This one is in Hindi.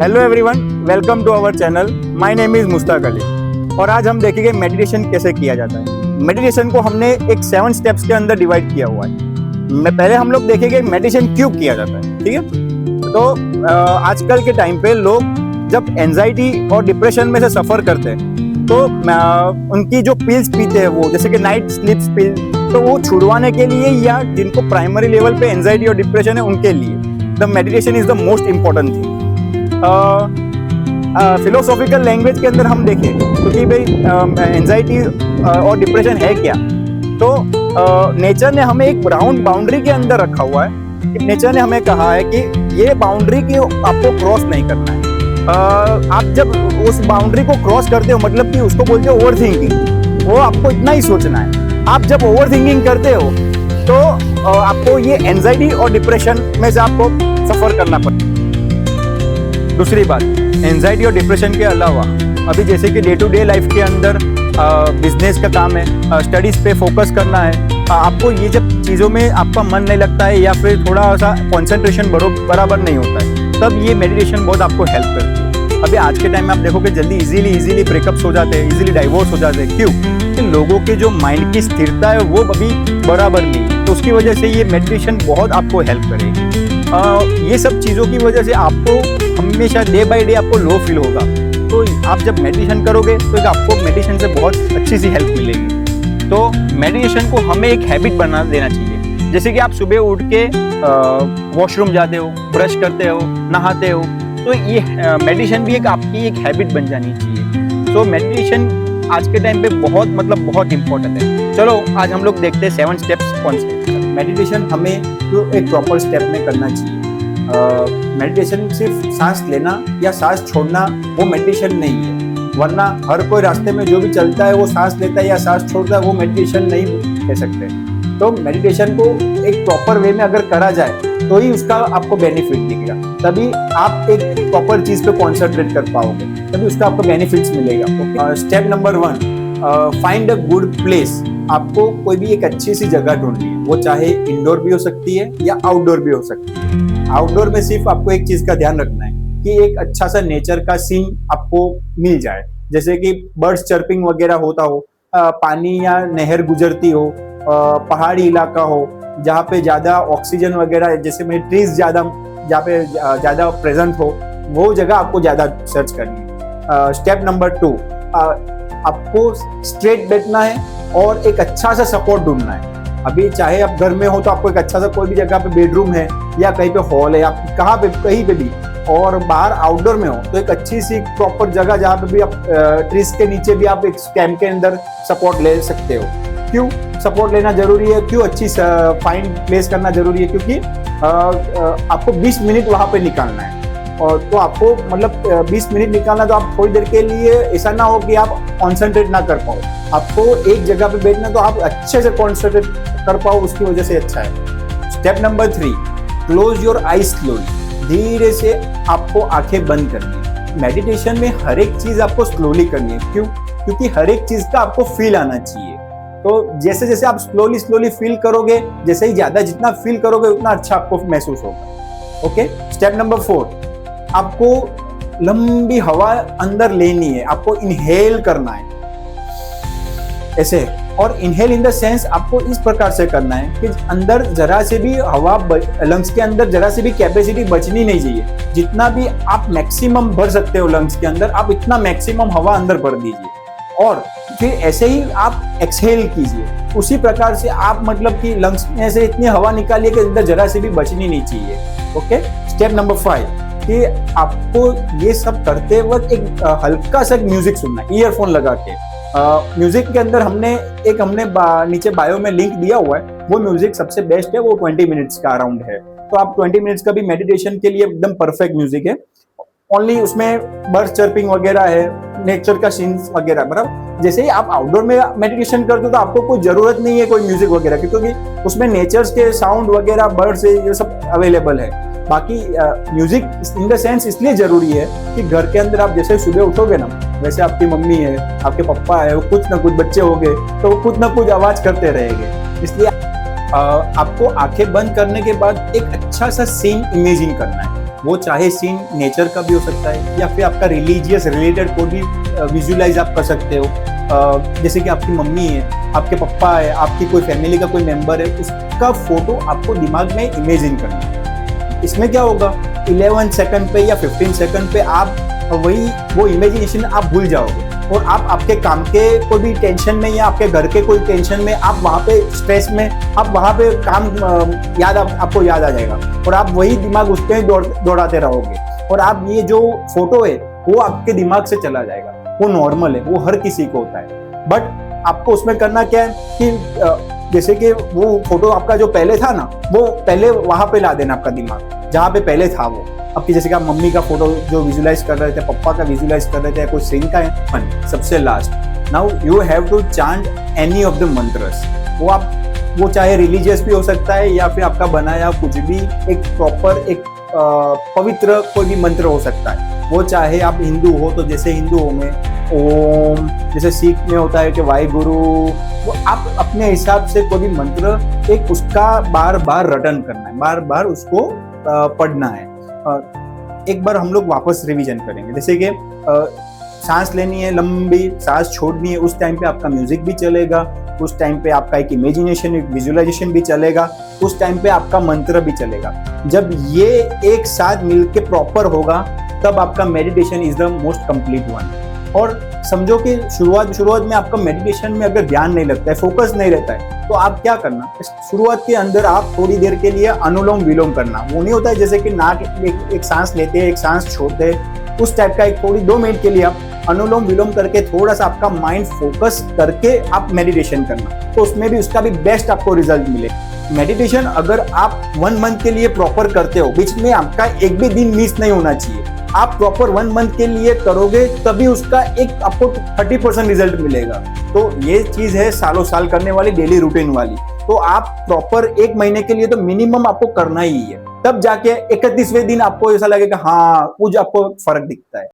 Hello everyone, welcome to our channel. My name is Mushtaq Ali और आज हम देखेंगे मेडिटेशन कैसे किया जाता है। मेडिटेशन को हमने एक 7 स्टेप्स के अंदर डिवाइड किया हुआ है। पहले हम लोग देखेंगे मेडिटेशन क्यों किया जाता है, ठीक है। तो आजकल के टाइम पे लोग जब एंजाइटी और डिप्रेशन में से सफ़र करते हैं तो उनकी जो पिल्स पीते हैं वो जैसे कि नाइट स्लीप्स पिल, तो वो छुड़वाने के लिए या जिनको प्राइमरी लेवल पे एंजाइटी और डिप्रेशन है उनके लिए the meditation is the most important thing. Philosophical language के अंदर हम देखें तो कि भाई एंजाइटी और डिप्रेशन है क्या, तो नेचर ने हमें एक राउंड बाउंड्री के अंदर रखा हुआ है। नेचर ने हमें कहा है कि ये बाउंड्री की आपको क्रॉस नहीं करना है। आप जब उस बाउंड्री को क्रॉस करते हो मतलब कि उसको बोलते हो ओवर थिंकिंग, वो आपको इतना ही सोचना है। आप जब ओवर थिंकिंग करते हो तो आपको ये एंजाइटी और डिप्रेशन में से आपको सफ़र करना पड़ता है। दूसरी बात, एंजाइटी और डिप्रेशन के अलावा अभी जैसे कि डे टू डे लाइफ के अंदर बिजनेस का काम है, स्टडीज़ पे फोकस करना है, आपको ये जब चीज़ों में आपका मन नहीं लगता है या फिर थोड़ा सा कंसंट्रेशन बराबर नहीं होता है, तब ये मेडिटेशन बहुत आपको हेल्प करती है। अभी आज के टाइम में आप देखोगे जल्दी इजीली ब्रेकअप्स हो जाते हैं, इजीली डाइवोर्स हो जाते हैं। क्यों? कि लोगों के जो माइंड की स्थिरता है वो अभी बराबर नहीं है, तो उसकी वजह से ये मेडिटेशन बहुत आपको हेल्प करेगी। ये सब चीज़ों की वजह से आपको हमेशा डे बाय डे आपको लो फील होगा, तो आप जब मेडिटेशन करोगे तो आपको मेडिटेशन से बहुत अच्छी सी हेल्प मिलेगी। तो मेडिटेशन को हमें एक हैबिट बना देना चाहिए। जैसे कि आप सुबह उठ के वॉशरूम जाते हो, ब्रश करते हो, नहाते हो, तो ये मेडिटेशन भी एक आपकी एक हैबिट बन जानी चाहिए। तो मेडिटेशन आज के टाइम पे बहुत इंपॉर्टेंट है। चलो आज हम लोग देखते हैं 7 स्टेप्स कौन से। मेडिटेशन हमें तो एक प्रॉपर स्टेप में करना चाहिए। मेडिटेशन सिर्फ सांस लेना या सांस छोड़ना वो मेडिटेशन नहीं है, वरना हर कोई रास्ते में जो भी चलता है वो सांस लेता है या सांस छोड़ता है, वो मेडिटेशन नहीं कह सकते। तो मेडिटेशन को एक प्रॉपर वे में अगर करा जाए तो ही उसका आपको बेनिफिट दिखेगा, तभी आप एक प्रॉपर चीज पे कॉन्सेंट्रेट कर पाओगे, तभी उसका आपको बेनिफिट्स मिलेगा। Step number 1, find a good place. आपको कोई भी एक अच्छी सी जगह ढूंढनी है, वो चाहे इंडोर भी हो सकती है या आउटडोर भी हो सकती है। आउटडोर में सिर्फ आपको एक चीज का ध्यान रखना है कि एक अच्छा सा नेचर का सीन आपको मिल जाए, जैसे कि बर्ड्स चर्पिंग वगैरह होता हो, पानी या नहर गुजरती हो, पहाड़ी इलाका हो जहाँ पे ज्यादा ऑक्सीजन वगैरह जैसे में ट्रीज ज्यादा जहाँ पे ज्यादा प्रेजेंट हो, वो जगह आपको ज्यादा सर्च करनी है। स्टेप नंबर 2, आपको स्ट्रेट बैठना है और एक अच्छा सा सपोर्ट ढूंढना है। अभी चाहे आप घर में हो तो आपको एक अच्छा सा कोई भी जगह पे बेडरूम है या कहीं पे हॉल है, आप कहाँ पे कहीं पे भी, और बाहर आउटडोर में हो तो एक अच्छी सी प्रॉपर जगह जहाँ पे भी आप ट्रीज के नीचे भी आप एक कैंप के अंदर सपोर्ट ले सकते हो। क्यों सपोर्ट लेना जरूरी है, क्यों अच्छी फाइंड प्लेस करना जरूरी है? क्योंकि आपको 20 मिनट वहां पे निकालना है, और तो आपको मतलब 20 मिनट निकालना, तो आप थोड़ी देर के लिए ऐसा ना हो कि आप कॉन्सेंट्रेट ना कर पाओ। आपको एक जगह पे बैठना तो आप अच्छे से कॉन्सेंट्रेट कर पाओ, उसकी वजह से अच्छा है। Step number 3, close your eyes slowly. धीरे से आपको आंखें बंद करनी है। मेडिटेशन में हर एक चीज आपको स्लोली करनी है। क्यों? क्योंकि हर एक चीज का आपको फील आना चाहिए। तो जैसे जैसे आप स्लोली फील करोगे, जैसे ही ज्यादा जितना फील करोगे उतना अच्छा आपको महसूस होगा। ओके। स्टेप नंबर 4, आपको लंबी हवा अंदर लेनी है, आपको इनहेल करना है ऐसे, और इनहेल इन द सेंस आपको इस प्रकार से करना है कि अंदर जरा से भी हवा, लंग्स के अंदर जरा से भी कैपेसिटी बचनी नहीं चाहिए। जितना भी आप मैक्सिमम भर सकते हो लंग्स के अंदर, आप इतना मैक्सिमम हवा अंदर भर दीजिए, और फिर ऐसे ही आप एक्सहेल कीजिए। उसी प्रकार से आप मतलब कि लंग्स में से इतनी हवा निकालिए कि अंदर जरा से भी बचनी नहीं चाहिए। ओके। स्टेप नंबर 5, कि आपको ये सब करते वक्त एक हल्का सा म्यूजिक सुनना है, ईयरफोन लगा के। म्यूजिक के अंदर हमने नीचे बायो में लिंक दिया हुआ है, वो म्यूजिक सबसे बेस्ट है, वो 20 मिनट्स का अराउंड है, तो आप 20 मिनट्स का भी मेडिटेशन के लिए एकदम परफेक्ट म्यूजिक है। ओनली उसमें बर्ड्स चर्पिंग वगैरह है, नेचर का सीन्स वगैरह, बराबर। जैसे ही आप आउटडोर में मेडिटेशन करते हो तो आपको कोई जरूरत नहीं है कोई म्यूजिक वगैरह की, क्योंकि उसमें नेचर्स के साउंड वगैरह, बर्ड्स ये सब अवेलेबल है। बाकी म्यूजिक इन द सेंस इसलिए जरूरी है कि घर के अंदर आप जैसे सुबह उठोगे ना, वैसे आपकी मम्मी है, आपके पापा है, वो कुछ ना कुछ बच्चे होंगे तो वो कुछ ना कुछ आवाज करते रहेंगे। इसलिए आपको आंखें बंद करने के बाद एक अच्छा सा सीन इमेजिन करना है। वो चाहे सीन नेचर का भी हो सकता है या फिर आपका रिलीजियस रिलेटेड कोई भी विजुअलाइज आप कर सकते हो। जैसे कि आपकी मम्मी है, आपके पापा है, आपकी कोई फैमिली का कोई मेंबर है, उसका फोटो आपको दिमाग में इमेजिन करना है। इसमें क्या होगा, 11 सेकंड पे या 15 सेकंड पे आप वो इमेजिनेशन आप भूल जाओगे और आप आपके काम के कोई भी टेंशन में या आपके घर के कोई टेंशन में, आप वहाँ पे स्ट्रेस में, आप वहाँ पे काम आपको याद आ जाएगा और आप वही दिमाग उस पर दौड़ाते रहोगे और आप ये जो फोटो है वो आपके दिमाग से चला जाएगा। वो नॉर्मल है, वो हर किसी को होता है। बट आपको उसमें करना क्या है कि जैसे कि वो फोटो आपका जो पहले था ना, वो पहले वहां पे ला देना आपका दिमाग जहाँ पे पहले था वो। आपकी जैसे कि आप मम्मी का फोटो जो विजुलाइज कर रहे थे, पापा का विजुलाइज कर रहे थे, कोई सिंह का है, सबसे last now you have to chant any of the mantras. वो चाहे रिलीजियस भी हो सकता है या फिर आपका बनाया कुछ भी एक प्रॉपर एक पवित्र कोई भी मंत्र हो सकता है। वो चाहे आप हिंदू हो तो जैसे हिंदुओं में ओम, जैसे सिख में होता है कि वाहिगुरु, वो आप अपने हिसाब से कोई भी मंत्र एक उसका बार बार रटन करना है, बार बार उसको पढ़ना है। एक बार हम लोग वापस रिवीजन करेंगे। जैसे कि सांस लेनी है लंबी, सांस छोड़नी है, उस टाइम पे आपका म्यूजिक भी चलेगा, उस टाइम पे आपका एक इमेजिनेशन एक विजुअलाइजेशन भी चलेगा, उस टाइम पे आपका मंत्र भी चलेगा। जब ये एक साथ मिलके प्रॉपर होगा तब आपका meditation is the most complete one. और समझो कि शुरुआत में आपका मेडिटेशन में अगर ध्यान नहीं लगता है, फोकस नहीं रहता है, तो आप क्या करना, शुरुआत के अंदर आप थोड़ी देर के लिए अनुलोम विलोम करना। वो नहीं होता है जैसे कि नाक एक सांस लेते हैं, एक सांस छोड़ते हैं, उस टाइप का एक थोड़ी 2 मिनट के लिए आप अनुलोम विलोम करके थोड़ा सा आपका माइंड फोकस करके आप मेडिटेशन करना, तो उसमें भी उसका भी बेस्ट आपको रिजल्ट मिले। मेडिटेशन अगर आप 1 मंथ के लिए प्रॉपर करते हो, बीच में आपका एक भी दिन मिस नहीं होना चाहिए। आप प्रॉपर 1 मंथ के लिए करोगे तभी उसका एक आपको 30% रिजल्ट मिलेगा। तो ये चीज है सालों साल करने वाली, डेली रूटीन वाली। तो आप प्रॉपर 1 महीने के लिए तो मिनिमम आपको करना ही है, तब जाके 31वें दिन आपको ऐसा लगेगा हाँ कुछ आपको फर्क दिखता है।